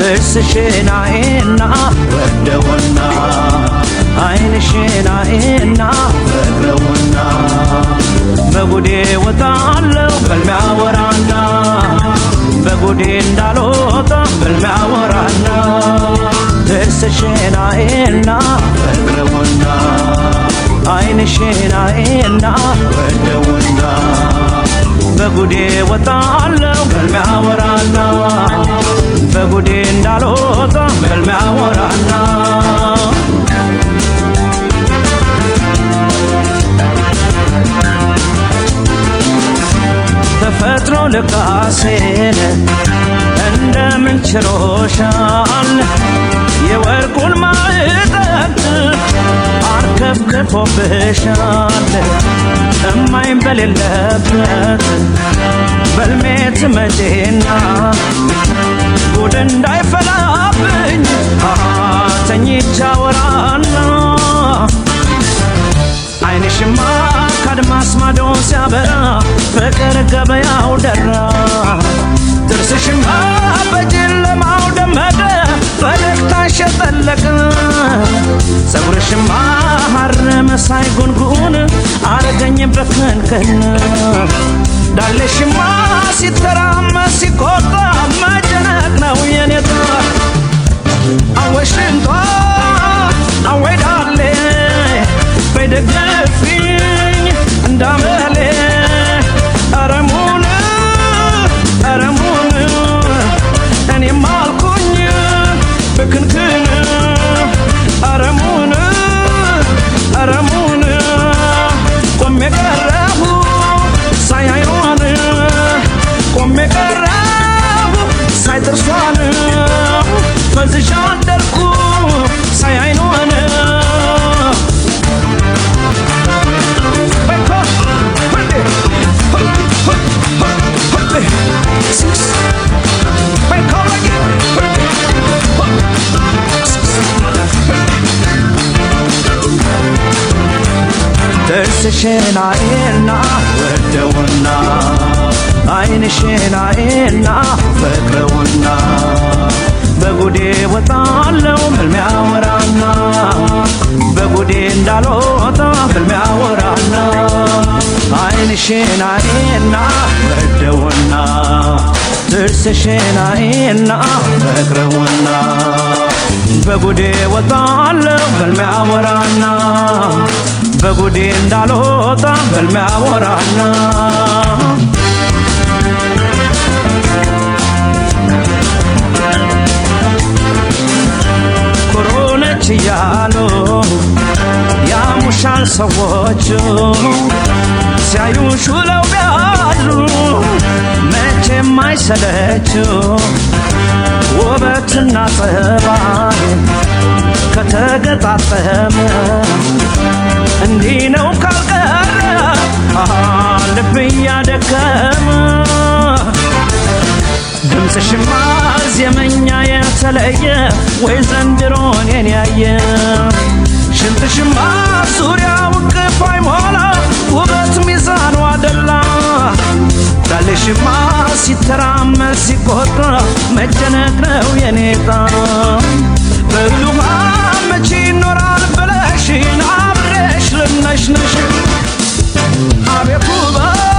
ጥርስሽናዬና ወደውና አይንሽናዬና ፍቅረውና በጉዴ ወጣለው በልሚያወራና በጉዴ እንዳልወጣ በልሚያወራና ጥርስሽናዬና ፍቅረውና አይንሽናዬና ወደውና በጉዴ ወጣለው በልሚያወራና በጉዴ እንዳልወጣ በልሚያወራና ተፈጥሮ ልቃሴን እንደምን ችሎሻል የወርቁን ማዕጠንት አርከፍክፎብሻል እማኝ በሌለበት በልሜ ትመጪና ጉድ እንዳይፈላብኝ ተኝቼ አወራና አይንሽማ ከአድማስ ማዶ ሲያበራ ፍቅር ገበያው ደራ ጥርስሽማ በጨለማው ደመቀ ፈገግታሽ ጠለቀ ፀጉርሽማ ሐር መሳይ ጉንጉን አረገኝ በክንክን ዳሌሽማ ሲተራመስ ሲቆጣ መጨነቅ ነው የኔታ አወሽንቷ አወይ ዳሌ በደገፊኝ እንዳመሌ አረሙን እኔም አልኩኝ በክንክን አረሙን ቆሜ ቀረሁ ሳይ አይኗን ቆሜ ቀረሁ ሳይ ጥርሷን ፈዝዣ አደርኩ ሳይ አይኗን ጥርስሽናዬና ወደውና አይንሽናዬና ፍቅረውና በጉዴ ወጣለው በልሚያወራና በጉዴ እንዳልወጣ በልሚያወራና አይንሽናዬና ወደውና ጥርስሽናዬና ፍቅረውና በጉዴ ወጣለው በልሚያወራና በጉዴ እንዳልወጣ በልሚያወራና ኮሮነች እያሉ ያሙሻል ሰዎቹ ሲያዩሽ ውለው ቢያድሩ መቼም አይሰለቹ ውበትና ጸባይ ከተገጣጠመ እንዲህ ነው ካልቀረ ልብ እያደከመ ድምፅሽማ ዜመኛ የተለየ ወይ ዘንድሮን የኔ ያየ ሽንትሽማ ዙሪያው ቅፍ አይሞላ ውበት ሚዛኑ አደላ ዳሌሽማ ሲተራመስ ሲቆጣ መጨነቅ ነው የኔታ በሉሃ መቼ ይኖራል ብለሽን አብሬሽ ልነሽነሽ አቤት ውበት